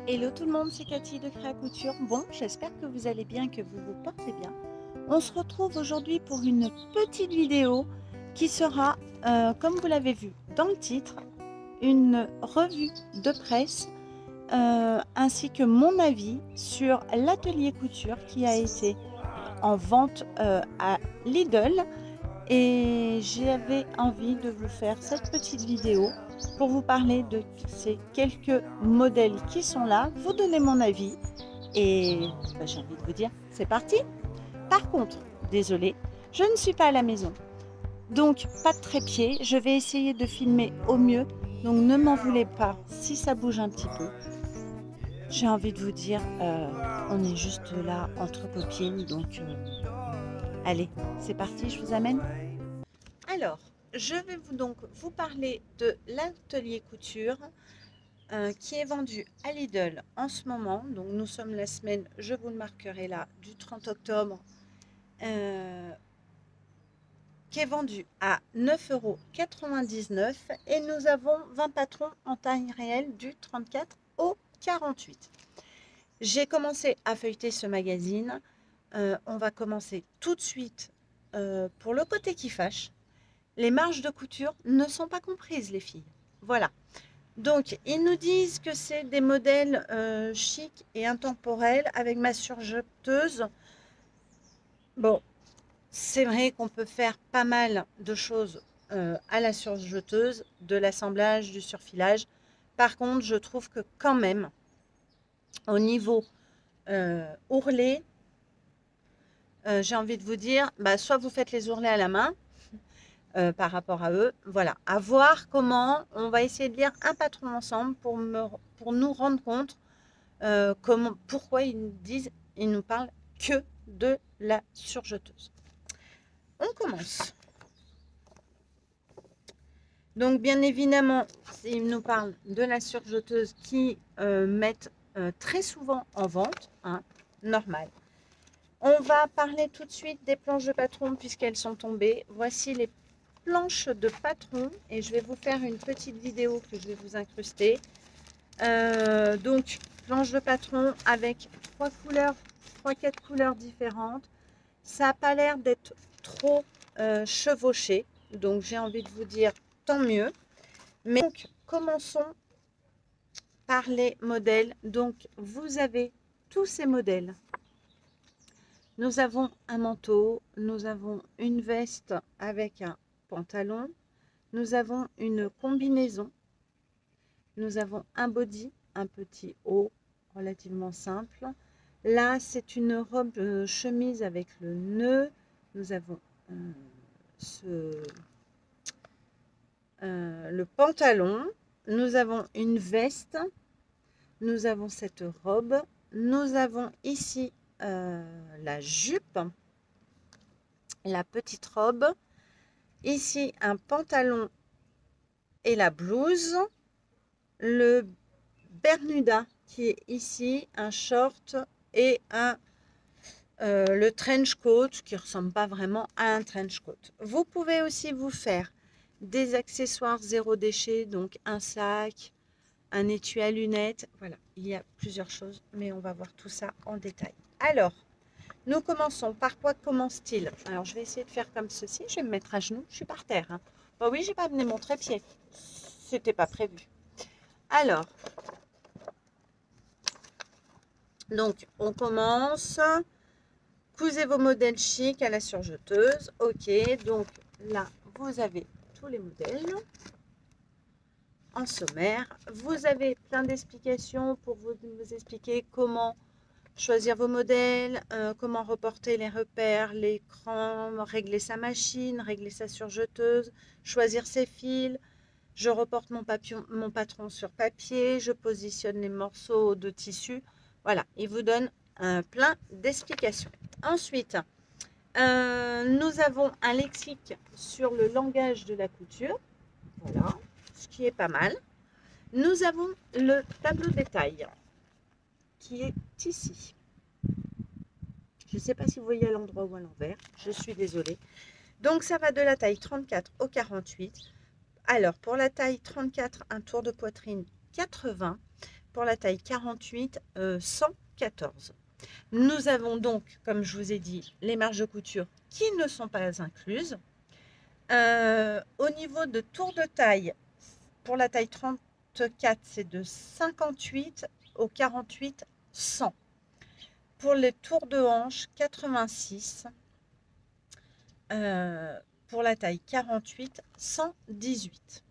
Hello tout le monde, c'est Cathy de Créa Couture. Bon, j'espère que vous allez bien, que vous vous portez bien. On se retrouve aujourd'hui pour une petite vidéo qui sera, comme vous l'avez vu dans le titre, une revue de presse ainsi que mon avis sur l'atelier couture qui a été en vente à Lidl. Et j'avais envie de vous faire cette petite vidéo pour vous parler de ces quelques modèles qui sont là, vous donner mon avis et j'ai envie de vous dire, c'est parti. Par contre, désolée, je ne suis pas à la maison, donc pas de trépied, je vais essayer de filmer au mieux, donc ne m'en voulez pas si ça bouge un petit peu. J'ai envie de vous dire, on est juste là entre copines, donc allez, c'est parti, je vous amène. Alors, je vais donc vous parler de l'atelier couture qui est vendu à Lidl en ce moment. Donc, nous sommes la semaine, je vous le marquerai là, du 30 octobre, qui est vendu à 9,99 € et nous avons 20 patrons en taille réelle du 34 au 48. J'ai commencé à feuilleter ce magazine. On va commencer tout de suite pour le côté qui fâche. Les marges de couture ne sont pas comprises, les filles. Voilà. Donc, ils nous disent que c'est des modèles chics et intemporels avec ma surjeteuse. Bon, c'est vrai qu'on peut faire pas mal de choses à la surjeteuse, de l'assemblage, du surfilage. Par contre, je trouve que quand même, au niveau ourlet, j'ai envie de vous dire, soit vous faites les ourlets à la main, par rapport à eux. Voilà, à voir comment on va essayer de lire un patron ensemble pour nous rendre compte pourquoi ils nous parlent que de la surjeteuse. On commence. Donc, bien évidemment, ils nous parlent de la surjeteuse qui mettent très souvent en vente, hein, normal. On va parler tout de suite des planches de patron puisqu'elles sont tombées. Voici les planches de patron et je vais vous faire une petite vidéo que je vais vous incruster. Donc, planche de patron avec trois couleurs, 3-4 couleurs différentes. Ça n'a pas l'air d'être trop chevauché. Donc, j'ai envie de vous dire tant mieux. Mais donc, commençons par les modèles. Donc, vous avez tous ces modèles. Nous avons un manteau, nous avons une veste avec un pantalon, nous avons une combinaison, nous avons un body, un petit haut relativement simple. Là, c'est une robe chemise avec le nœud. Nous avons le pantalon. Nous avons une veste. Nous avons cette robe. Nous avons ici la jupe, la petite robe. Ici, un pantalon et la blouse. Le Bermuda qui est ici, un short et le trench coat qui ne ressemble pas vraiment à un trench coat. Vous pouvez aussi vous faire des accessoires zéro déchet, donc un sac, un étui à lunettes. Voilà, il y a plusieurs choses, mais on va voir tout ça en détail. Alors, nous commençons. Par quoi commence-t-il? Alors, je vais essayer de faire comme ceci. Je vais me mettre à genoux. Je suis par terre. Hein. Bah oui, j'ai pas amené mon trépied. C'était pas prévu. Alors, donc, on commence. Cousez vos modèles chics à la surjeteuse. Ok, donc là, vous avez tous les modèles en sommaire. Vous avez plein d'explications pour vous expliquer comment choisir vos modèles, comment reporter les repères, l'écran, régler sa machine, régler sa surjeteuse, choisir ses fils. Je reporte mon patron sur papier, je positionne les morceaux de tissu. Voilà, il vous donne plein d'explications. Ensuite, nous avons un lexique sur le langage de la couture. Voilà, ce qui est pas mal. Nous avons le tableau des tailles qui est ici. Je ne sais pas si vous voyez à l'endroit ou à l'envers. Je suis désolée. Donc, ça va de la taille 34 au 48. Alors, pour la taille 34, un tour de poitrine 80. pour la taille 48, 114. Nous avons donc, comme je vous ai dit, les marges de couture qui ne sont pas incluses. Au niveau de tour de taille, pour la taille 34, c'est de 58 au 48, 100. Pour les tours de hanche, 86. Pour la taille 48, 118.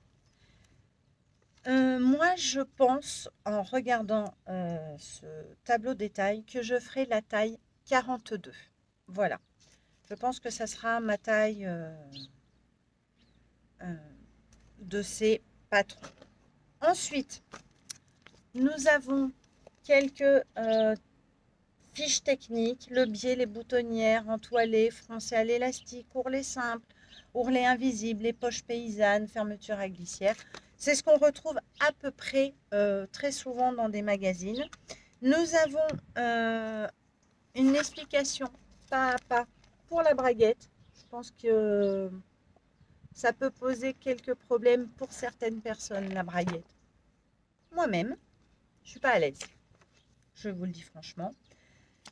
Moi, je pense, en regardant ce tableau détail, que je ferai la taille 42. Voilà. Je pense que ça sera ma taille de ces patrons. Ensuite, nous avons quelques fiches techniques, le biais, les boutonnières, entoilées, froncées à l'élastique, ourlet simple, ourlet invisible, les poches paysannes, fermeture à glissière. C'est ce qu'on retrouve à peu près très souvent dans des magazines. Nous avons une explication pas à pas pour la braguette. Je pense que ça peut poser quelques problèmes pour certaines personnes, la braguette. Moi-même, je ne suis pas à l'aise. Je vous le dis franchement.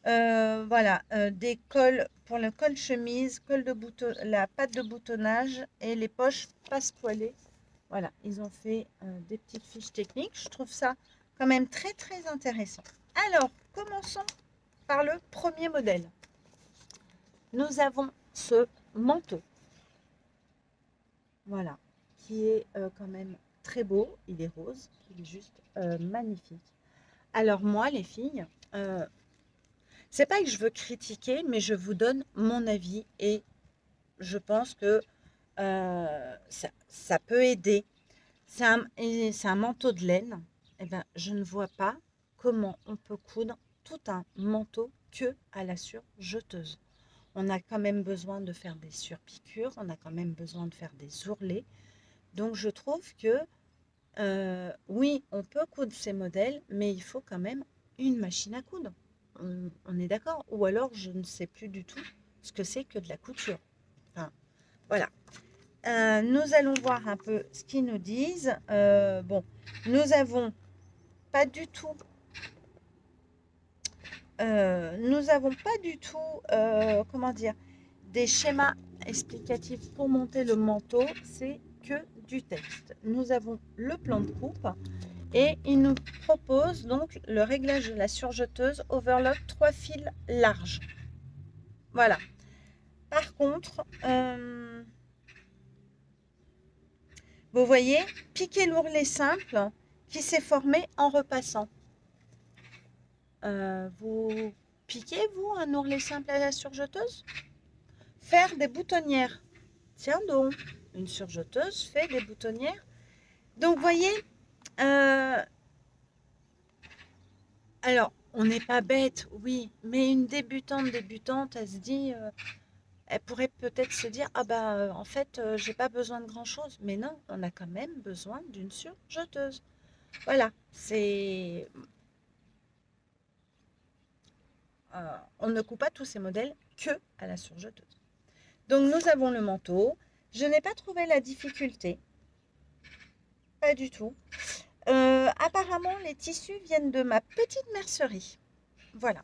Voilà, des cols pour le col chemise, col de bouton, la patte de boutonnage et les poches passe-poilées. Voilà, ils ont fait des petites fiches techniques. Je trouve ça quand même très très intéressant. Alors, commençons par le premier modèle. Nous avons ce manteau. Voilà, qui est quand même très beau. Il est rose, il est juste magnifique. Alors moi, les filles, c'est pas que je veux critiquer, mais je vous donne mon avis et je pense que ça peut aider. C'est un manteau de laine. Eh ben, je ne vois pas comment on peut coudre tout un manteau que à la surjeteuse. On a quand même besoin de faire des surpiqûres, on a quand même besoin de faire des ourlets. Donc je trouve que oui, on peut coudre ces modèles, mais il faut quand même une machine à coudre. On est d'accord? Ou alors je ne sais plus du tout ce que c'est que de la couture. Enfin, voilà. Nous allons voir un peu ce qu'ils nous disent. Bon, nous avons pas du tout, comment dire, des schémas explicatifs pour monter le manteau. C'est que du texte. Nous avons le plan de coupe et il nous propose donc le réglage de la surjeteuse overlock 3 fils larges. Voilà. Par contre, vous voyez, piquer l'ourlet simple qui s'est formé en repassant. Vous piquez, vous, un ourlet simple à la surjeteuse? Faire des boutonnières. Tiens donc, une surjeteuse fait des boutonnières. Donc, vous voyez, alors, on n'est pas bête, oui, mais une débutante, elle se dit, elle pourrait peut-être se dire, ah bah, en fait, j'ai pas besoin de grand-chose. Mais non, on a quand même besoin d'une surjeteuse. Voilà, c'est... on ne coupe pas tous ces modèles que à la surjeteuse. Donc, nous avons le manteau. Je n'ai pas trouvé la difficulté. Pas du tout. Apparemment, les tissus viennent de ma petite mercerie. Voilà.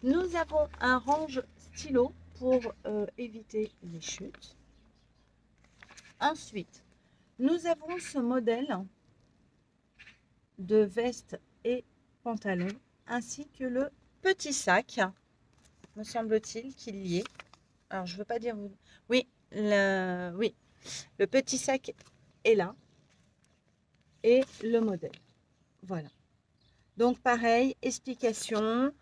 Nous avons un range stylo pour éviter les chutes. Ensuite, nous avons ce modèle de veste et pantalon, ainsi que le petit sac, me semble-t-il qu'il y est. Alors, je ne veux pas dire... Oui, oui, le petit sac est là. Et le modèle. Voilà. Donc, pareil, explication.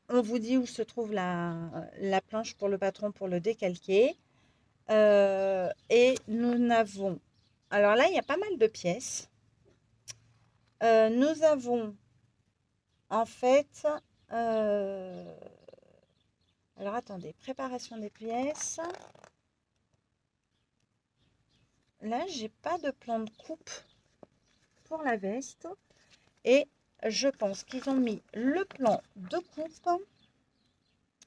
On vous dit où se trouve la planche pour le patron pour le décalquer. Et nous n'avons... Alors là, il y a pas mal de pièces. Nous avons, en fait... alors, attendez. Préparation des pièces. Là, j'ai pas de plan de coupe pour la veste. Et je pense qu'ils ont mis le plan de coupe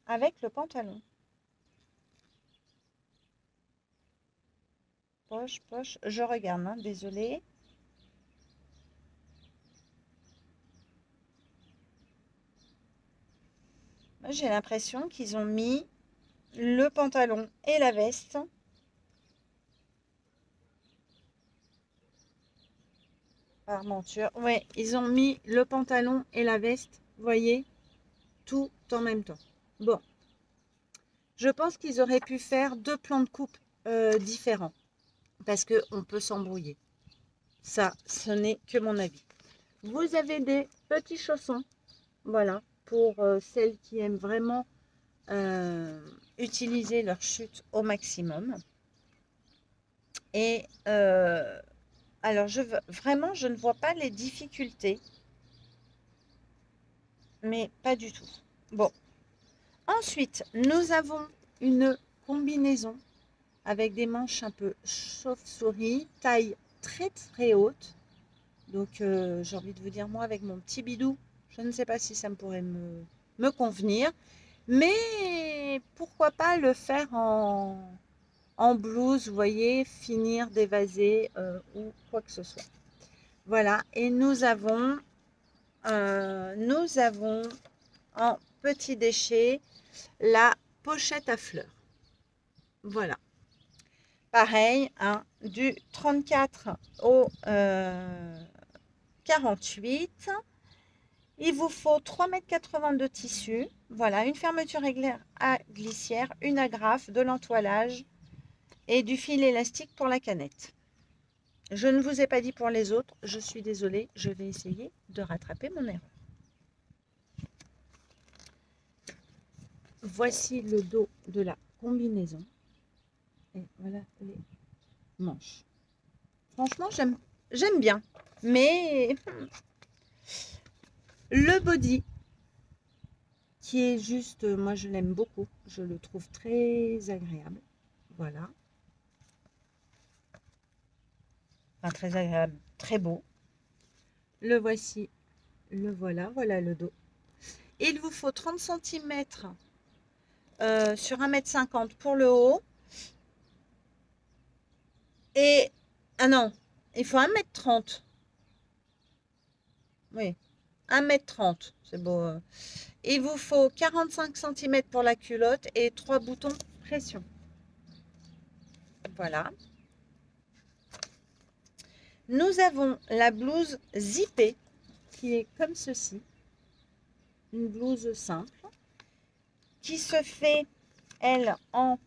avec le pantalon. Poche, je regarde, hein, désolée. J'ai l'impression qu'ils ont mis le pantalon et la veste. Armenture. Ouais, ils ont mis le pantalon et la veste, vous voyez, tout en même temps. Bon, je pense qu'ils auraient pu faire deux plans de coupe différents parce qu'on peut s'embrouiller. Ça, ce n'est que mon avis. Vous avez des petits chaussons, voilà, pour celles qui aiment vraiment utiliser leur chute au maximum. Et alors, vraiment, je ne vois pas les difficultés, mais pas du tout. Bon, ensuite, nous avons une combinaison avec des manches un peu chauve-souris, taille très très haute. Donc, j'ai envie de vous dire, moi, avec mon petit bidou, je ne sais pas si ça me pourrait me convenir. Mais pourquoi pas le faire en blouse, vous voyez, finir d'évaser ou quoi que ce soit. Voilà, et nous avons en petit déchet la pochette à fleurs. Voilà. Pareil, hein, du 34 au 48. Il vous faut 3,80 m de tissu. Voilà, une fermeture à glissière, une agrafe, de l'entoilage et du fil élastique pour la canette. Je ne vous ai pas dit pour les autres, je suis désolée, je vais essayer de rattraper mon erreur. Voici le dos de la combinaison. Et voilà les manches. Franchement, j'aime bien. Mais le body, qui est juste, moi je l'aime beaucoup. Je le trouve très agréable. Voilà. Enfin, très agréable, très beau. Le voici, le voilà, voilà le dos. Il vous faut 30 cm sur 1,50 m pour le haut. Et, ah non, il faut 1,30 m. Oui, 1,30 m, c'est beau. Il vous faut 45 cm pour la culotte et 3 boutons pression. Voilà. Nous avons la blouse zippée qui est comme ceci. Une blouse simple qui se fait, elle, en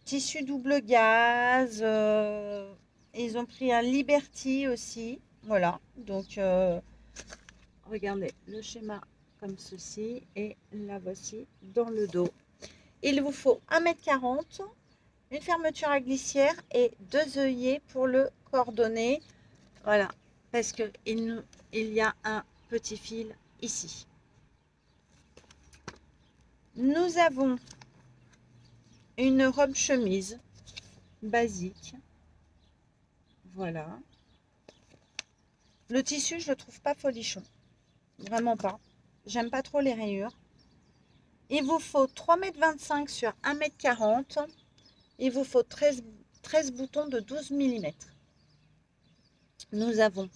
tissu double gaze. Ils ont pris un Liberty aussi. Voilà. Donc, regardez le schéma comme ceci. Et la voici dans le dos. Il vous faut 1,40 m, une fermeture à glissière et 2 œillets pour le coordonner. Voilà. Parce qu'il y a un petit fil ici. Nous avons une robe chemise basique. Voilà. Le tissu, je le trouve pas folichon. Vraiment pas. J'aime pas trop les rayures. Il vous faut 3,25 m sur 1,40 m. Il vous faut 13 boutons de 12 mm. Nous avons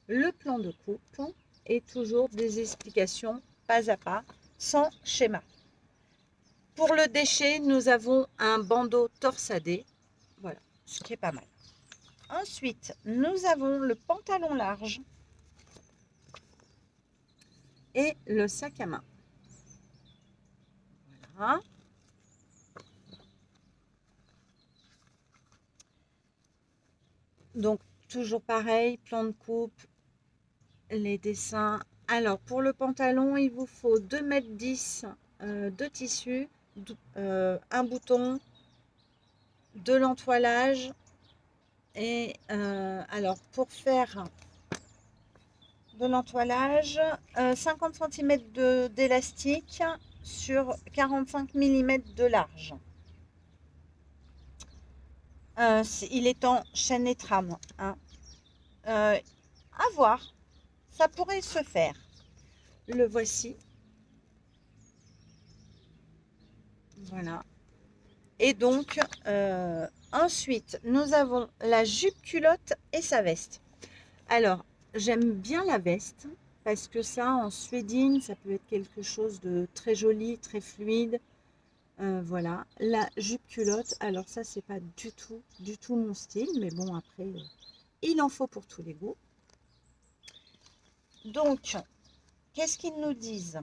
le plan de coupe et toujours des explications pas à pas, sans schéma. Pour le déchet, nous avons un bandeau torsadé. Voilà, ce qui est pas mal. Ensuite, nous avons le pantalon large et le sac à main. Voilà. Donc, toujours pareil, plan de coupe, les dessins. Alors, pour le pantalon, il vous faut 2,10 m de tissu, un bouton, de l'entoilage. Et alors, pour faire de l'entoilage, 50 cm d'élastique sur 45 mm de large. Il est en chaîne et trame. Hein. À voir, ça pourrait se faire. Le voici. Voilà. Et donc, ensuite, nous avons la jupe culotte et sa veste. Alors, j'aime bien la veste. parce que ça, en suédine, ça peut être quelque chose de très joli, très fluide. Voilà, la jupe culotte, alors ça, c'est pas du tout mon style, mais bon, après, il en faut pour tous les goûts. Donc, qu'est-ce qu'ils nous disent?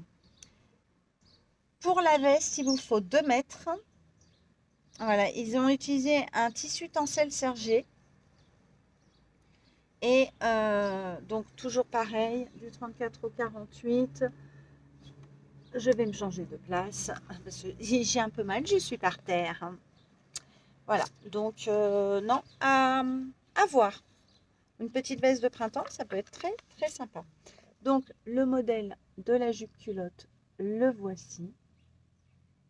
Pour la veste, il vous faut 2 mètres. Voilà, ils ont utilisé un tissu tencel sergé. Et donc, toujours pareil, du 34 au 48. Je vais me changer de place parce que j'ai un peu mal, je suis par terre. Voilà, donc non, à voir. Une petite veste de printemps, ça peut être très très sympa. Donc le modèle de la jupe culotte, le voici.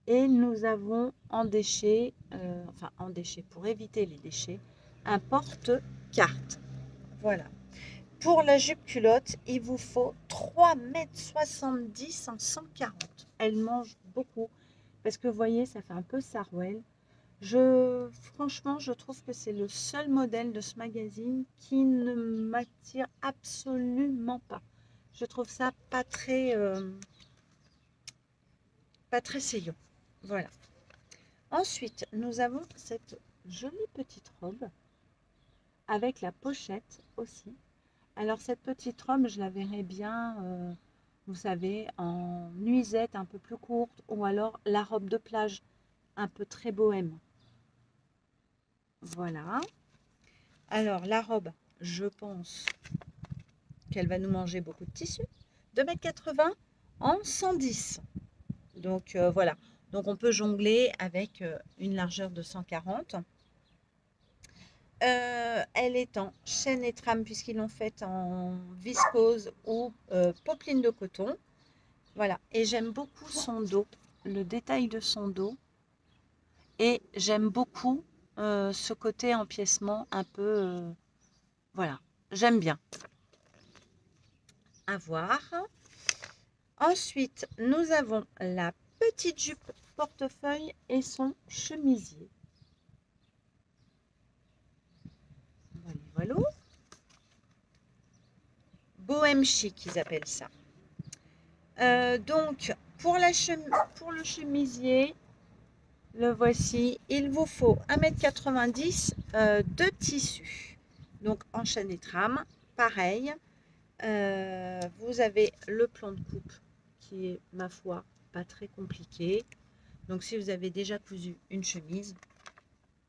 Et nous avons en déchet, enfin en déchet pour éviter les déchets, un porte-carte. Voilà. Pour la jupe culotte, il vous faut 3,70 m en 140. Elle mange beaucoup parce que vous voyez, ça fait un peu sarouel. Franchement, je trouve que c'est le seul modèle de ce magazine qui ne m'attire absolument pas. Je trouve ça pas très saillant. Voilà. Ensuite, nous avons cette jolie petite robe avec la pochette aussi. Alors cette petite robe, je la verrais bien, vous savez, en nuisette un peu plus courte ou alors la robe de plage un peu très bohème. Voilà. Alors la robe, je pense qu'elle va nous manger beaucoup de tissu. 2,80 m en 110. Donc voilà. Donc on peut jongler avec une largeur de 140. Elle est en chaîne et trame puisqu'ils l'ont faite en viscose ou popeline de coton. Voilà. Et j'aime beaucoup son dos, le détail de son dos. Et j'aime beaucoup ce côté empiècement un peu... voilà, j'aime bien. À voir. Ensuite, nous avons la petite jupe portefeuille et son chemisier. Voilà. Bohème chic, ils appellent ça. Donc, pour le chemisier, le voici. Il vous faut 1,90 m de tissu. Donc, en chaîne et trame, pareil. Vous avez le plan de coupe qui est, ma foi, pas très compliqué. Donc, si vous avez déjà cousu une chemise,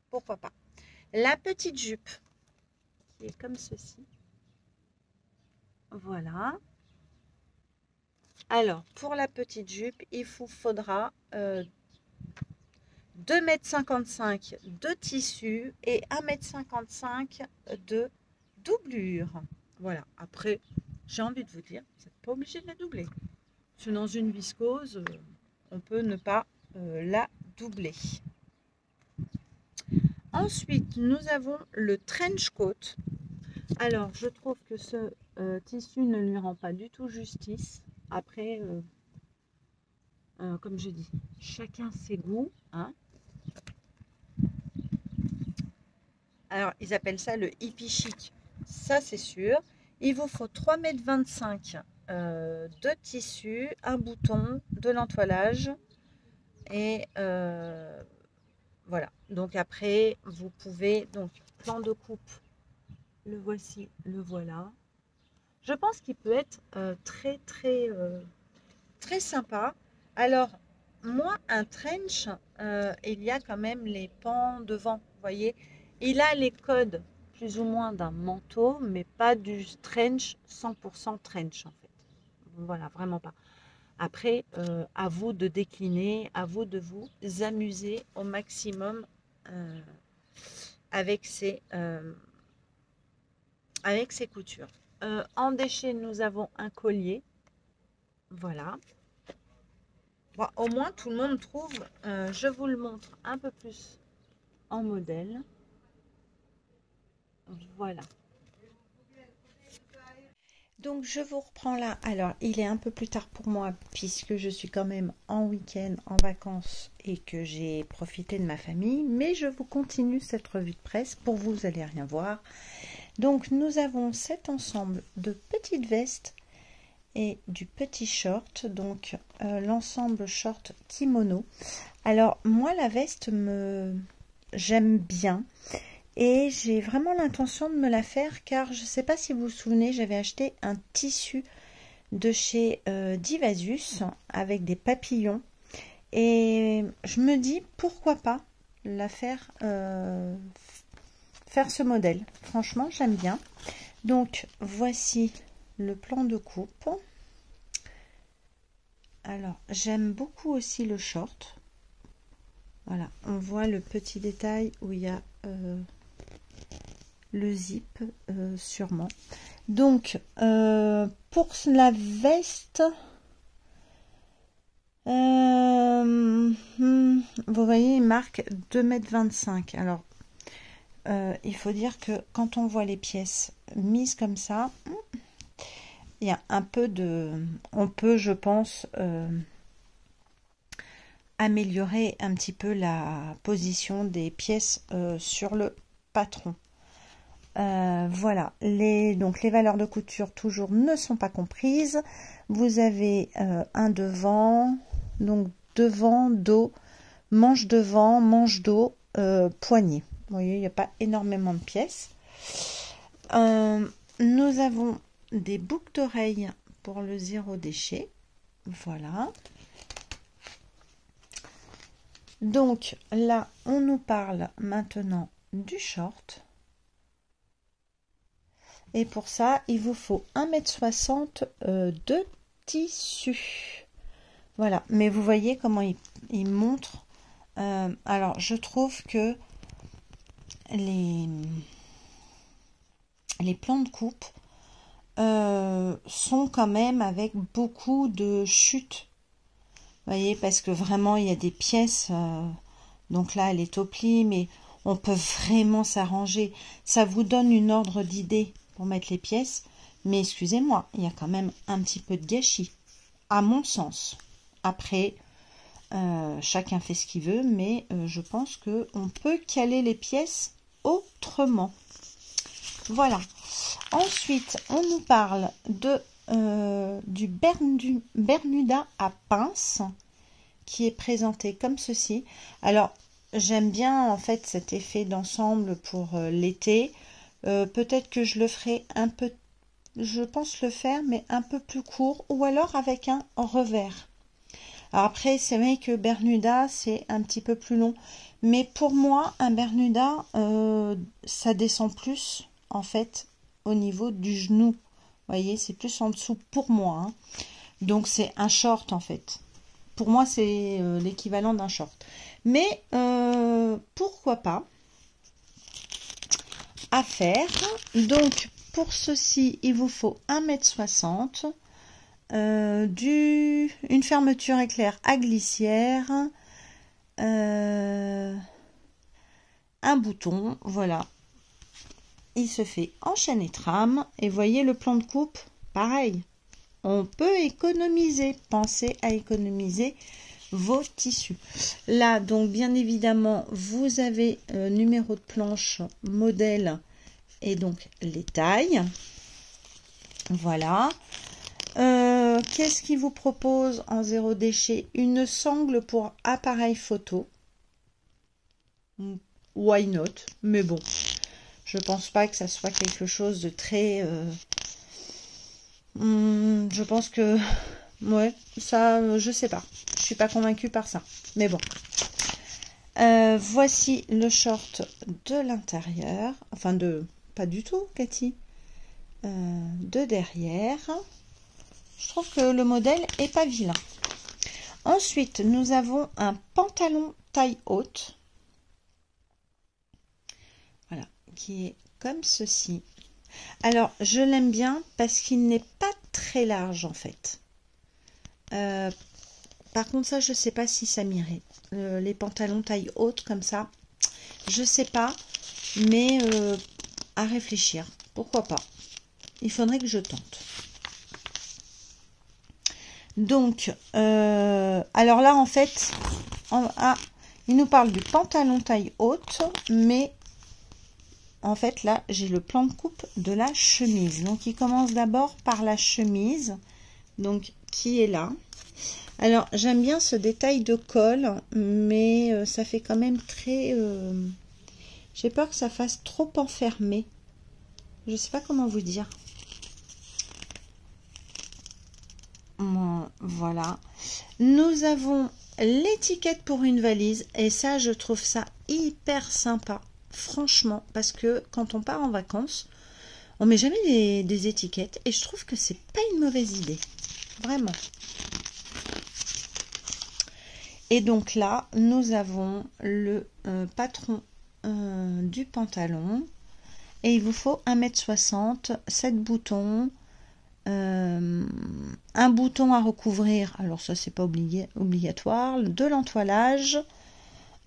pourquoi pas. La petite jupe qui est comme ceci. Voilà. Alors, pour la petite jupe, il vous faudra 2,55 m de tissu et 1,55 m de doublure. Voilà. Après, j'ai envie de vous dire, vous n'êtes pas obligé de la doubler. Parce que dans une viscose, on peut ne pas la doubler. Ensuite, nous avons le trench coat. Alors, je trouve que ce tissu ne lui rend pas du tout justice. Après, comme je dis, chacun ses goûts. Hein. Alors, ils appellent ça le hippie chic. Ça, c'est sûr. Il vous faut 3,25 m de tissu, un bouton, de l'entoilage. Et voilà. Donc, après, vous pouvez... Donc, plan de coupe, le voici, le voilà. Je pense qu'il peut être très sympa. Alors, moi, un trench, il y a quand même les pans devant, vous voyez. Il a les codes plus ou moins d'un manteau, mais pas du trench, 100% trench en fait. Voilà, vraiment pas. Après, à vous de décliner, à vous de vous amuser au maximum avec ces coutures. En déchet, nous avons un collier. Voilà. Bon, au moins, tout le monde trouve. Je vous le montre un peu plus en modèle. Voilà. Donc, je vous reprends là. Alors, il est un peu plus tard pour moi puisque je suis quand même en week-end, en vacances et que j'ai profité de ma famille. Mais je vous continue cette revue de presse. Pour vous, vous n'allez rien voir. Donc, nous avons cet ensemble de petites vestes et du petit short, donc l'ensemble short kimono. Alors moi la veste j'aime bien et j'ai vraiment l'intention de me la faire, car je ne sais pas si vous vous souvenez, j'avais acheté un tissu de chez Divasus avec des papillons et je me dis pourquoi pas la faire ce modèle. Franchement j'aime bien. Donc voici le plan de coupe. Alors j'aime beaucoup aussi le short. Voilà, on voit le petit détail où il y a le zip sûrement. Donc pour la veste, vous voyez, il marque 2,25 m. Alors il faut dire que quand on voit les pièces mises comme ça, il y a un peu de... On peut, je pense, améliorer un petit peu la position des pièces sur le patron. Voilà, donc les valeurs de couture toujours ne sont pas comprises. Vous avez un devant, donc devant, dos, manche devant, manche dos, poignée. Vous voyez, il n'y a pas énormément de pièces. Nous avons des boucles d'oreilles pour le zéro déchet. Voilà. Donc là, on nous parle maintenant du short. Et pour ça, il vous faut 1,60 m de tissu. Voilà. Mais vous voyez comment il montre. Alors, je trouve que les plans de coupe sont quand même avec beaucoup de chutes. Vous voyez, parce que vraiment, il y a des pièces. Donc là, elle est au pli, mais on peut vraiment s'arranger. Ça vous donne une ordre d'idée pour mettre les pièces. Mais excusez-moi, il y a quand même un petit peu de gâchis, à mon sens. Après, chacun fait ce qu'il veut, mais je pense qu'on peut caler les pièces autrement. Voilà. Ensuite, on nous parle de du Bermuda à pince qui est présenté comme ceci. Alors, j'aime bien en fait cet effet d'ensemble pour l'été. Peut-être que je le ferai un peu, je pense le faire, mais un peu plus court, ou alors avec un revers. Alors après, c'est vrai que Bermuda, c'est un petit peu plus long. Mais pour moi, un Bermuda, ça descend plus, en fait, au niveau du genou. Vous voyez, c'est plus en dessous pour moi. Hein. Donc, c'est un short, en fait. Pour moi, c'est l'équivalent d'un short. Mais, pourquoi pas à faire. Donc, pour ceci, il vous faut 1,60 m. Une fermeture éclair à glissière, un bouton, voilà, il se fait en chaîne et trame, et voyez le plan de coupe, pareil, on peut économiser, pensez à économiser vos tissus. Là, donc, bien évidemment, vous avez numéro de planche, modèle, et donc les tailles, voilà. Qu'est-ce qu'il vous propose en zéro déchet? Une sangle pour appareil photo. Why not? Mais bon, je pense pas que ça soit quelque chose de très... je pense que... Ouais, ça, je sais pas. Je suis pas convaincue par ça. Mais bon. Voici le short de l'intérieur. Enfin, pas du tout, Cathy. De derrière. Je trouve que le modèle est pas vilain. Ensuite, nous avons un pantalon taille haute. Voilà, qui est comme ceci. Alors, je l'aime bien parce qu'il n'est pas très large en fait. Par contre, ça, je sais pas si ça m'irait. Les pantalons taille haute comme ça, je sais pas, mais à réfléchir. Pourquoi pas? Il faudrait que je tente. Donc, alors là, en fait, il nous parle du pantalon taille haute, mais en fait, là, j'ai le plan de coupe de la chemise. Donc, il commence d'abord par la chemise. donc qui est là. Alors j'aime bien ce détail de colle, mais ça fait quand même très... j'ai peur que ça fasse trop enfermé. Je sais pas comment vous dire. Voilà. Nous avons l'étiquette pour une valise. Et ça, je trouve ça hyper sympa. Franchement. Parce que quand on part en vacances, on met jamais des étiquettes. Et je trouve que c'est pas une mauvaise idée. Vraiment. Et donc là, nous avons le patron du pantalon. Et il vous faut 1,60 m, 7 boutons. Un bouton à recouvrir, alors ça c'est pas obligatoire, de l'entoilage,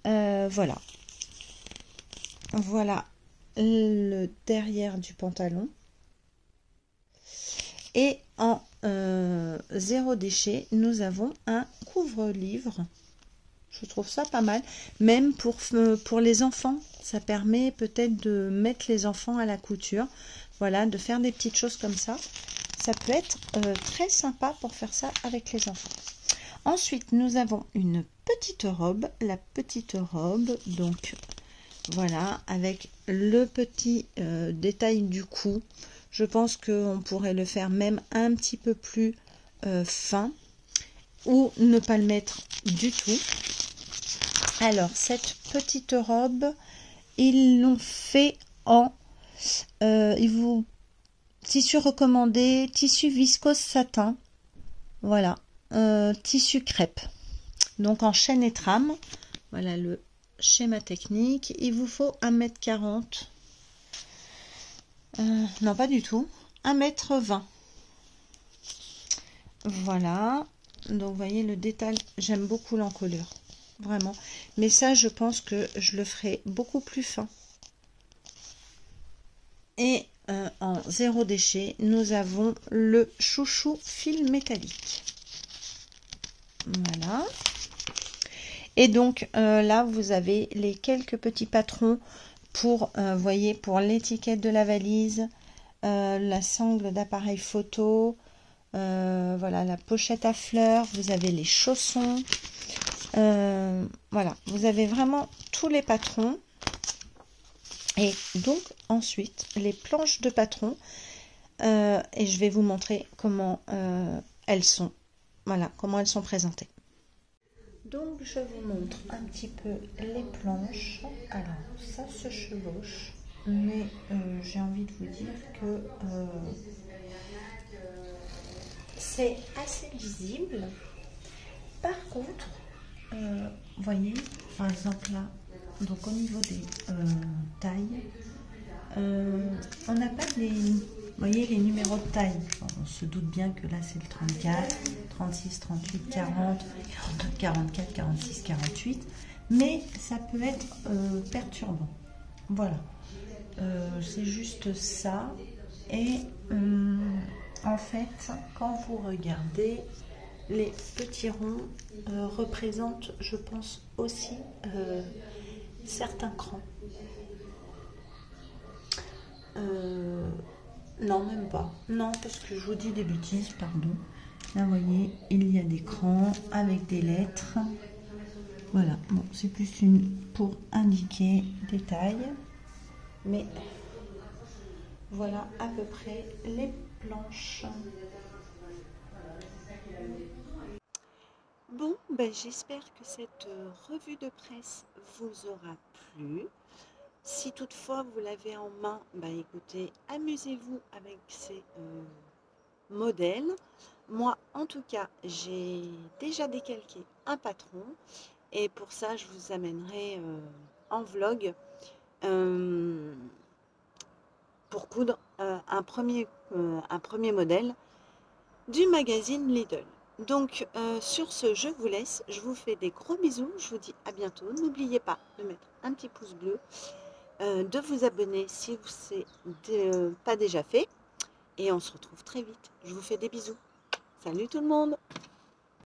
voilà le derrière du pantalon. Et en zéro déchet, nous avons un couvre-livre. Je trouve ça pas mal, même pour les enfants. Ça permet peut-être de mettre les enfants à la couture, voilà, de faire des petites choses comme ça. Ça peut être très sympa pour faire ça avec les enfants. Ensuite, nous avons une petite robe. La petite robe, donc voilà, avec le petit détail du cou. Je pense qu'on pourrait le faire même un petit peu plus fin ou ne pas le mettre du tout. Alors, cette petite robe, ils l'ont fait en... tissu recommandé, tissu viscose satin, voilà, tissu crêpe, donc en chaîne et trame. Voilà le schéma technique. Il vous faut 1,40 m, non pas du tout, 1,20 m. Voilà, donc vous voyez le détail, j'aime beaucoup l'encolure, vraiment, mais ça je pense que je le ferai beaucoup plus fin. Et en zéro déchet, nous avons le chouchou fil métallique. Voilà. Et donc là, vous avez les quelques petits patrons pour, voyez, pour l'étiquette de la valise, la sangle d'appareil photo, voilà, la pochette à fleurs, vous avez les chaussons. Voilà, vous avez vraiment tous les patrons. Et donc ensuite les planches de patron, et je vais vous montrer comment elles sont, voilà, comment elles sont présentées. Donc je vous montre un petit peu les planches. Alors ça se chevauche, mais j'ai envie de vous dire que c'est assez visible. Par contre, vous voyez, par exemple là, donc au niveau des tailles, on n'a pas les, vous voyez, les numéros de taille. On se doute bien que là c'est le 34, 36, 38, 40, 42, 44, 46, 48, mais ça peut être perturbant. Voilà, c'est juste ça. Et en fait, quand vous regardez, les petits ronds représentent, je pense, aussi certains crans. Non, même pas. Non, parce que je vous dis des bêtises, pardon. Là, vous voyez, il y a des crans avec des lettres. Voilà, bon, c'est plus pour indiquer des tailles. Mais voilà à peu près les planches. Bon, ben, j'espère que cette revue de presse vous aura plu. Si toutefois vous l'avez en main, ben, écoutez, amusez-vous avec ces modèles. Moi, en tout cas, j'ai déjà décalqué un patron. Et pour ça, je vous amènerai en vlog pour coudre un premier modèle du magazine Lidl. Donc sur ce, je vous laisse, je vous fais des gros bisous, je vous dis à bientôt. N'oubliez pas de mettre un petit pouce bleu, de vous abonner si ce n'est pas déjà fait, et on se retrouve très vite. Je vous fais des bisous. Salut tout le monde!